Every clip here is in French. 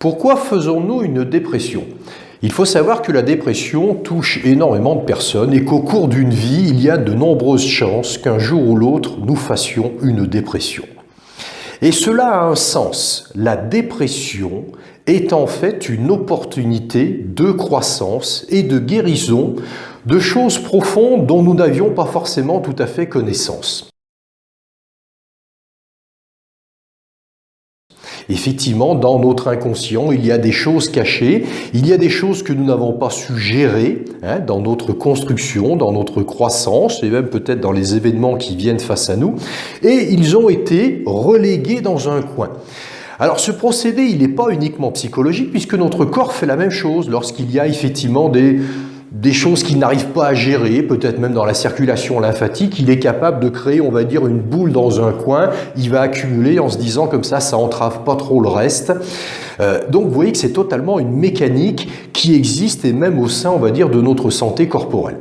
Pourquoi faisons-nous une dépression? Il faut savoir que la dépression touche énormément de personnes et qu'au cours d'une vie, il y a de nombreuses chances qu'un jour ou l'autre, nous fassions une dépression. Et cela a un sens. La dépression est en fait une opportunité de croissance et de guérison de choses profondes dont nous n'avions pas forcément tout à fait connaissance. Effectivement, dans notre inconscient, il y a des choses cachées, il y a des choses que nous n'avons pas su gérer dans notre construction, dans notre croissance et même peut-être dans les événements qui viennent face à nous, et ils ont été relégués dans un coin. Alors ce procédé, il n'est pas uniquement psychologique puisque notre corps fait la même chose lorsqu'il y a effectivement des choses qu'il n'arrive pas à gérer, peut-être même dans la circulation lymphatique, il est capable de créer, on va dire, une boule dans un coin, il va accumuler en se disant comme ça entrave pas trop le reste. Donc vous voyez que c'est totalement une mécanique qui existe et même au sein, on va dire, de notre santé corporelle.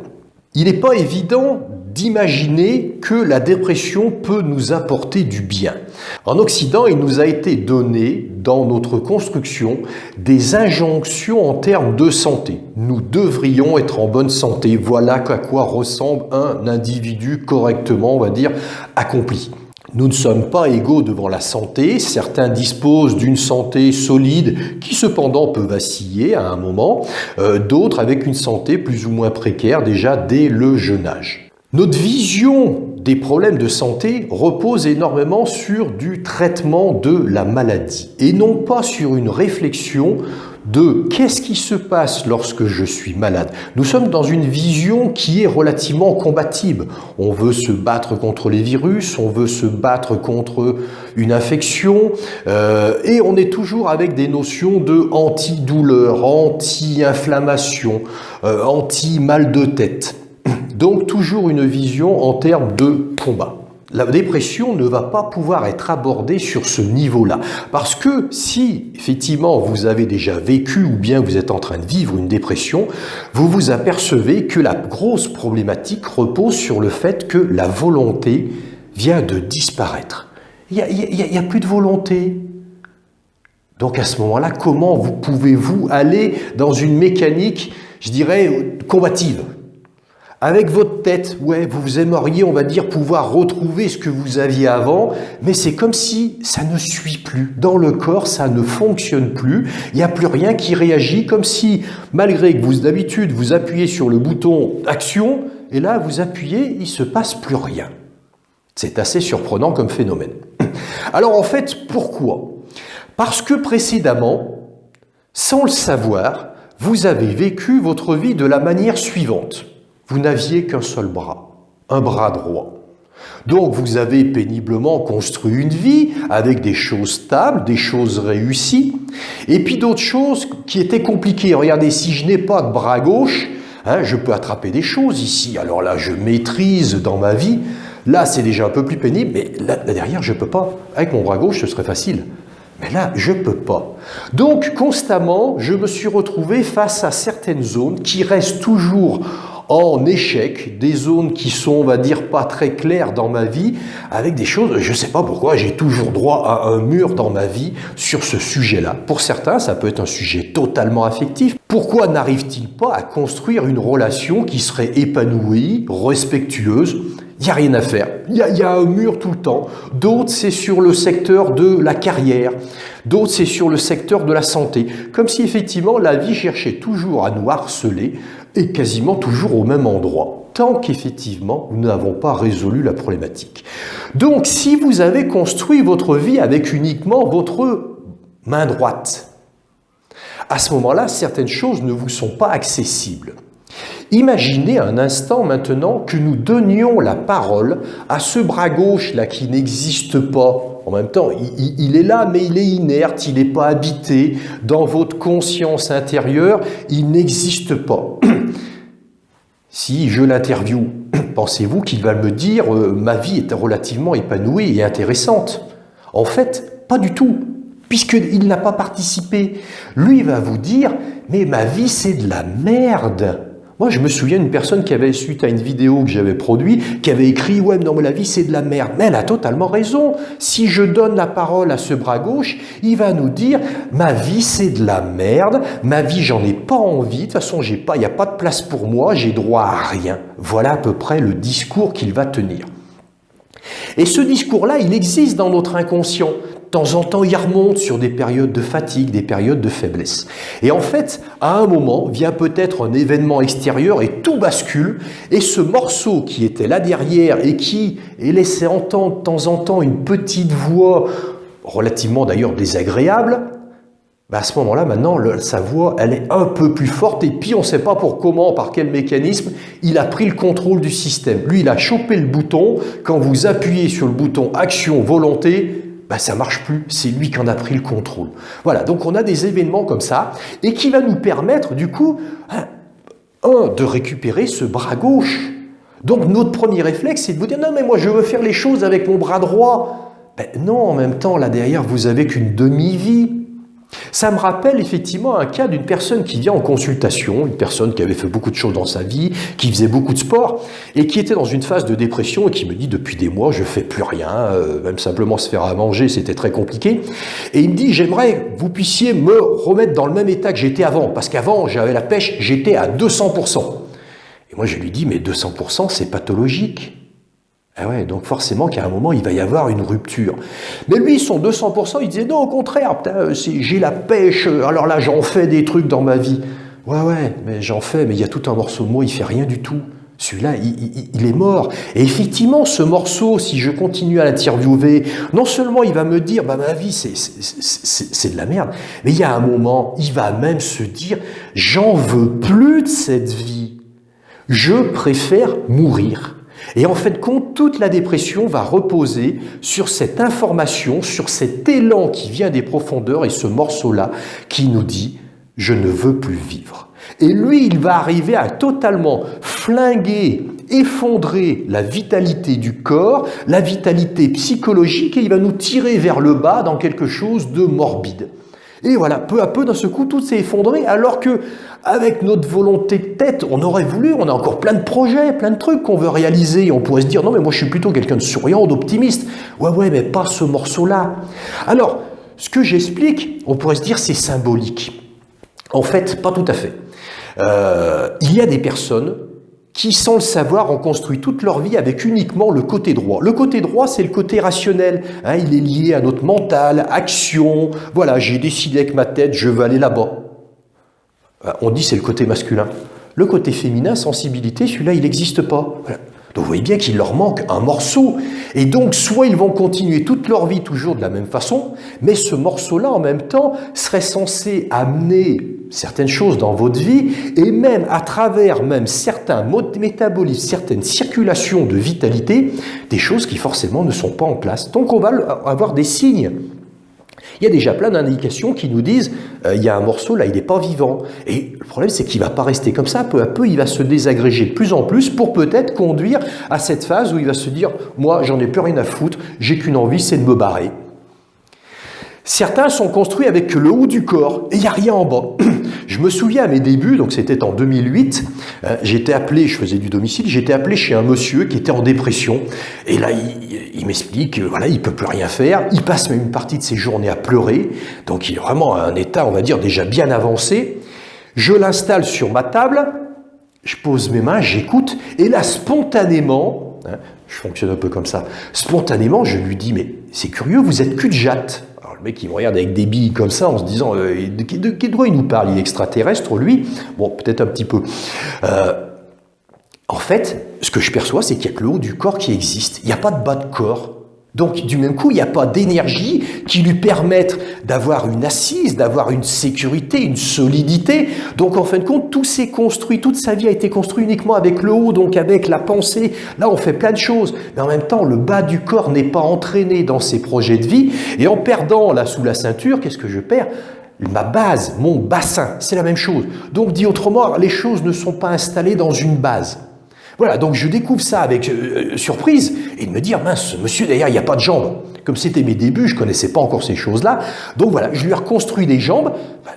Il n'est pas évident d'imaginer que la dépression peut nous apporter du bien. En Occident, il nous a été donné, dans notre construction, des injonctions en termes de santé. Nous devrions être en bonne santé. Voilà à quoi ressemble un individu correctement, on va dire, accompli. Nous ne sommes pas égaux devant la santé. Certains disposent d'une santé solide qui cependant peut vaciller à un moment. D'autres avec une santé plus ou moins précaire déjà dès le jeune âge. Notre vision des problèmes de santé repose énormément sur du traitement de la maladie et non pas sur une réflexion de qu'est-ce qui se passe lorsque je suis malade. Nous sommes dans une vision qui est relativement combative. On veut se battre contre les virus, on veut se battre contre une infection et on est toujours avec des notions de antidouleur, anti-inflammation, anti-mal de tête. Donc toujours une vision en termes de combat. La dépression ne va pas pouvoir être abordée sur ce niveau-là. Parce que si, effectivement, vous avez déjà vécu ou bien vous êtes en train de vivre une dépression, vous vous apercevez que la grosse problématique repose sur le fait que la volonté vient de disparaître. Il y a plus de volonté. Donc à ce moment-là, comment pouvez-vous aller dans une mécanique, je dirais, combative ? Avec votre tête, ouais, vous aimeriez, on va dire, pouvoir retrouver ce que vous aviez avant, mais c'est comme si ça ne suit plus. Dans le corps, ça ne fonctionne plus. Il n'y a plus rien qui réagit, comme si, malgré que d'habitude, vous appuyez sur le bouton action, et là, vous appuyez, il ne se passe plus rien. C'est assez surprenant comme phénomène. Alors en fait, pourquoi ? Parce que précédemment, sans le savoir, vous avez vécu votre vie de la manière suivante. Vous n'aviez qu'un seul bras, un bras droit. Donc vous avez péniblement construit une vie avec des choses stables, des choses réussies, et puis d'autres choses qui étaient compliquées. Regardez, si je n'ai pas de bras gauche, je peux attraper des choses ici. Alors là, je maîtrise dans ma vie. Là, c'est déjà un peu plus pénible, mais là derrière, je ne peux pas. Avec mon bras gauche, ce serait facile. Mais là, je ne peux pas. Donc, constamment, je me suis retrouvé face à certaines zones qui restent toujours en échec, des zones qui sont, on va dire, pas très claires dans ma vie, avec des choses, je ne sais pas pourquoi, j'ai toujours droit à un mur dans ma vie sur ce sujet-là. Pour certains, ça peut être un sujet totalement affectif. Pourquoi n'arrive-t-il pas à construire une relation qui serait épanouie, respectueuse ? Il n'y a rien à faire. Il y a un mur tout le temps. D'autres, c'est sur le secteur de la carrière. D'autres, c'est sur le secteur de la santé. Comme si, effectivement, la vie cherchait toujours à nous harceler et quasiment toujours au même endroit, tant qu'effectivement, nous n'avons pas résolu la problématique. Donc, si vous avez construit votre vie avec uniquement votre main droite, à ce moment-là, certaines choses ne vous sont pas accessibles. Imaginez un instant maintenant que nous donnions la parole à ce bras gauche-là qui n'existe pas. En même temps, il est là, mais il est inerte, il n'est pas habité. Dans votre conscience intérieure, il n'existe pas. Si je l'interviewe, pensez-vous qu'il va me dire « ma vie est relativement épanouie et intéressante ». En fait, pas du tout, puisqu'il n'a pas participé. Lui va vous dire « mais ma vie, c'est de la merde ». Moi, je me souviens d'une personne qui avait, suite à une vidéo que j'avais produite, qui avait écrit « Ouais, non, mais la vie, c'est de la merde. » Mais elle a totalement raison. Si je donne la parole à ce bras gauche, il va nous dire « Ma vie, c'est de la merde. Ma vie, j'en ai pas envie. De toute façon, il n'y a pas de place pour moi. J'ai droit à rien. » Voilà à peu près le discours qu'il va tenir. Et ce discours-là, il existe dans notre inconscient. De temps en temps, il remonte sur des périodes de fatigue, des périodes de faiblesse. Et en fait, à un moment, vient peut-être un événement extérieur et tout bascule. Et ce morceau qui était là derrière et qui laissait entendre de temps en temps une petite voix, relativement d'ailleurs désagréable, à ce moment-là, maintenant, sa voix, elle est un peu plus forte. Et puis, on ne sait pas par quel mécanisme, il a pris le contrôle du système. Lui, il a chopé le bouton. Quand vous appuyez sur le bouton action, volonté, ça marche plus, c'est lui qui en a pris le contrôle. Voilà, donc on a des événements comme ça, et qui va nous permettre, du coup, de récupérer ce bras gauche. Donc notre premier réflexe, c'est de vous dire, non mais moi je veux faire les choses avec mon bras droit. Non, en même temps, là derrière, vous avez qu'une demi-vie. Ça me rappelle effectivement un cas d'une personne qui vient en consultation, une personne qui avait fait beaucoup de choses dans sa vie, qui faisait beaucoup de sport et qui était dans une phase de dépression et qui me dit depuis des mois je fais plus rien, même simplement se faire à manger c'était très compliqué. Et il me dit j'aimerais que vous puissiez me remettre dans le même état que j'étais avant, parce qu'avant j'avais la pêche, j'étais à 200%. Et moi je lui dis mais 200% c'est pathologique. Ah ouais, donc forcément qu'à un moment, il va y avoir une rupture. Mais lui, son 200%, il disait non, au contraire, j'ai la pêche, alors là, j'en fais des trucs dans ma vie. Ouais, mais j'en fais, mais il y a tout un morceau de moi, il fait rien du tout. Celui-là, il est mort. Et effectivement, ce morceau, si je continue à l'interviewer, non seulement il va me dire, ma vie, c'est de la merde, mais il y a un moment, il va même se dire, j'en veux plus de cette vie. Je préfère mourir. Et en fait, compte, toute la dépression va reposer sur cette information, sur cet élan qui vient des profondeurs et ce morceau-là qui nous dit « je ne veux plus vivre ». Et lui, il va arriver à totalement flinguer, effondrer la vitalité du corps, la vitalité psychologique, et il va nous tirer vers le bas dans quelque chose de morbide. Et voilà, peu à peu, d'un seul coup, tout s'est effondré, alors que, avec notre volonté de tête, on aurait voulu, on a encore plein de projets, plein de trucs qu'on veut réaliser, et on pourrait se dire, non mais moi je suis plutôt quelqu'un de souriant, d'optimiste. Ouais, mais pas ce morceau-là. Alors, ce que j'explique, on pourrait se dire, c'est symbolique. En fait, pas tout à fait. Il y a des personnes qui, sans le savoir, ont construit toute leur vie avec uniquement le côté droit. Le côté droit, c'est le côté rationnel. Il est lié à notre mental, action. Voilà, j'ai décidé avec ma tête, je veux aller là-bas. On dit c'est le côté masculin. Le côté féminin, sensibilité, celui-là, il n'existe pas. Voilà. Donc vous voyez bien qu'il leur manque un morceau. Et donc, soit ils vont continuer toute leur vie toujours de la même façon, mais ce morceau-là, en même temps, serait censé amener certaines choses dans votre vie, et même à travers même certains métabolismes, certaines circulations de vitalité, des choses qui forcément ne sont pas en place. Donc on va avoir des signes. Il y a déjà plein d'indications qui nous disent il y a un morceau là, il n'est pas vivant. Et le problème, c'est qu'il ne va pas rester comme ça. Peu à peu, il va se désagréger de plus en plus pour peut-être conduire à cette phase où il va se dire moi, j'en ai plus rien à foutre, j'ai qu'une envie, c'est de me barrer. Certains sont construits avec le haut du corps et il n'y a rien en bas. Je me souviens à mes débuts, donc c'était en 2008, j'étais appelé, je faisais du domicile, j'étais appelé chez un monsieur qui était en dépression. Et là, il m'explique que voilà, il ne peut plus rien faire, il passe même une partie de ses journées à pleurer, donc il est vraiment à un état, on va dire, déjà bien avancé. Je l'installe sur ma table, je pose mes mains, j'écoute, et là, spontanément, je fonctionne un peu comme ça, spontanément, je lui dis, mais c'est curieux, vous êtes cul-de-jatte. Le mec, il me regarde avec des billes comme ça, en se disant, de quoi il nous parle? Il est extraterrestre, lui? Bon, peut-être un petit peu. En fait, ce que je perçois, c'est qu'il n'y a que le haut du corps qui existe. Il n'y a pas de bas de corps. Donc, du même coup, il n'y a pas d'énergie qui lui permette d'avoir une assise, d'avoir une sécurité, une solidité. Donc, en fin de compte, tout s'est construit, toute sa vie a été construite uniquement avec le haut, donc avec la pensée. Là, on fait plein de choses. Mais en même temps, le bas du corps n'est pas entraîné dans ses projets de vie. Et en perdant, là, sous la ceinture, qu'est-ce que je perds? Ma base, mon bassin, c'est la même chose. Donc, dit autrement, les choses ne sont pas installées dans une base. Voilà, donc je découvre ça avec surprise et de me dire, mince, monsieur, d'ailleurs, il n'y a pas de jambes. Comme c'était mes débuts, je connaissais pas encore ces choses-là. Donc voilà, je lui ai reconstruit les jambes.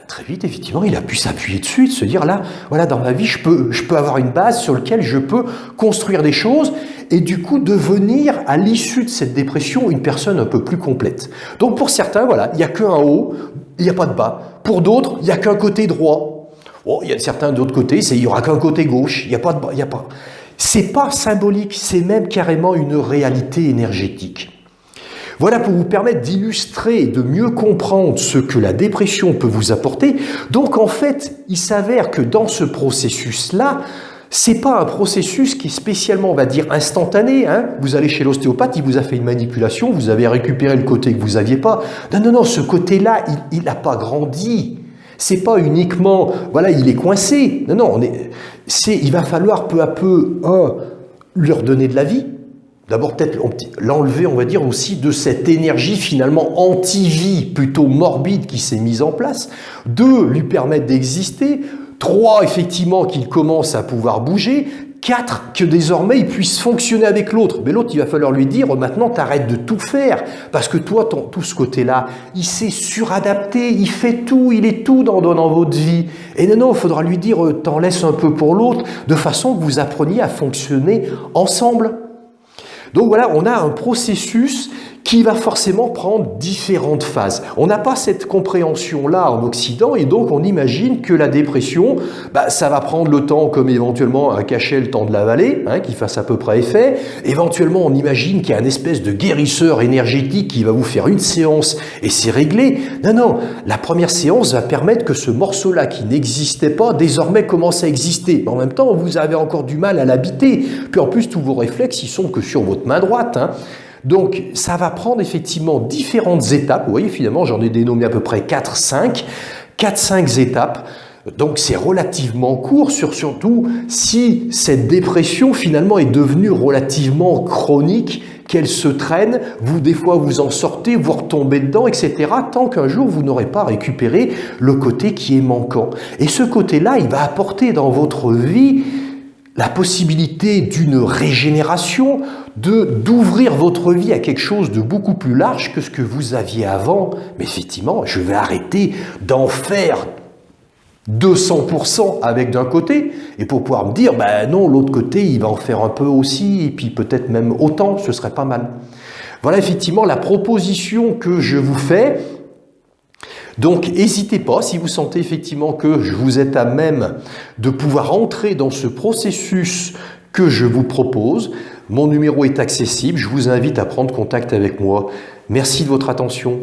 Très vite, effectivement, il a pu s'appuyer dessus, de se dire là, voilà, dans ma vie, je peux avoir une base sur laquelle je peux construire des choses et du coup devenir, à l'issue de cette dépression, une personne un peu plus complète. Donc pour certains, voilà, il n'y a qu'un haut, il n'y a pas de bas. Pour d'autres, il n'y a qu'un côté droit. Oh, il y a certains d'autres côtés, il n'y aura qu'un côté gauche, il n'y a pas de bas, il n'y a pas. C'est pas symbolique, c'est même carrément une réalité énergétique. Voilà pour vous permettre d'illustrer, de mieux comprendre ce que la dépression peut vous apporter. Donc en fait, il s'avère que dans ce processus-là, c'est pas un processus qui est spécialement, on va dire, instantané. Hein. Vous allez chez l'ostéopathe, il vous a fait une manipulation, vous avez récupéré le côté que vous aviez pas. Non, ce côté-là, il n'a pas grandi. C'est pas uniquement, voilà, il est coincé. Non, il va falloir peu à peu, lui redonner de la vie. D'abord, peut-être l'enlever, on va dire, aussi de cette énergie finalement anti-vie, plutôt morbide qui s'est mise en place. 2, lui permettre d'exister. 3, effectivement, qu'il commence à pouvoir bouger. 4, que désormais il puisse fonctionner avec l'autre. Mais l'autre, il va falloir lui dire, maintenant, t'arrêtes de tout faire. Parce que toi, tout ce côté-là, il s'est suradapté, il fait tout, il est tout dans votre vie. Et non, il faudra lui dire, t'en laisses un peu pour l'autre, de façon que vous appreniez à fonctionner ensemble. Donc voilà, on a un processus qui va forcément prendre différentes phases. On n'a pas cette compréhension-là en Occident et donc on imagine que la dépression, ça va prendre le temps comme éventuellement un cachet le temps de l'avaler, qui fasse à peu près effet. Éventuellement, on imagine qu'il y a une espèce de guérisseur énergétique qui va vous faire une séance et c'est réglé. Non, la première séance va permettre que ce morceau-là qui n'existait pas, désormais commence à exister. Mais en même temps, vous avez encore du mal à l'habiter. Puis en plus, tous vos réflexes, ils sont que sur votre main droite. Donc, ça va prendre effectivement différentes étapes. Vous voyez, finalement, j'en ai dénommé à peu près 4-5 étapes. Donc, c'est relativement court, surtout si cette dépression, finalement, est devenue relativement chronique, qu'elle se traîne, des fois, vous en sortez, vous retombez dedans, etc., tant qu'un jour, vous n'aurez pas récupéré le côté qui est manquant. Et ce côté-là, il va apporter dans votre vie la possibilité d'une régénération, d'ouvrir votre vie à quelque chose de beaucoup plus large que ce que vous aviez avant. Mais effectivement, je vais arrêter d'en faire 200% avec d'un côté, et pour pouvoir me dire, non, l'autre côté, il va en faire un peu aussi, et puis peut-être même autant, ce serait pas mal. Voilà effectivement la proposition que je vous fais. Donc, n'hésitez pas, si vous sentez effectivement que vous êtes à même de pouvoir entrer dans ce processus que je vous propose. Mon numéro est accessible, je vous invite à prendre contact avec moi. Merci de votre attention.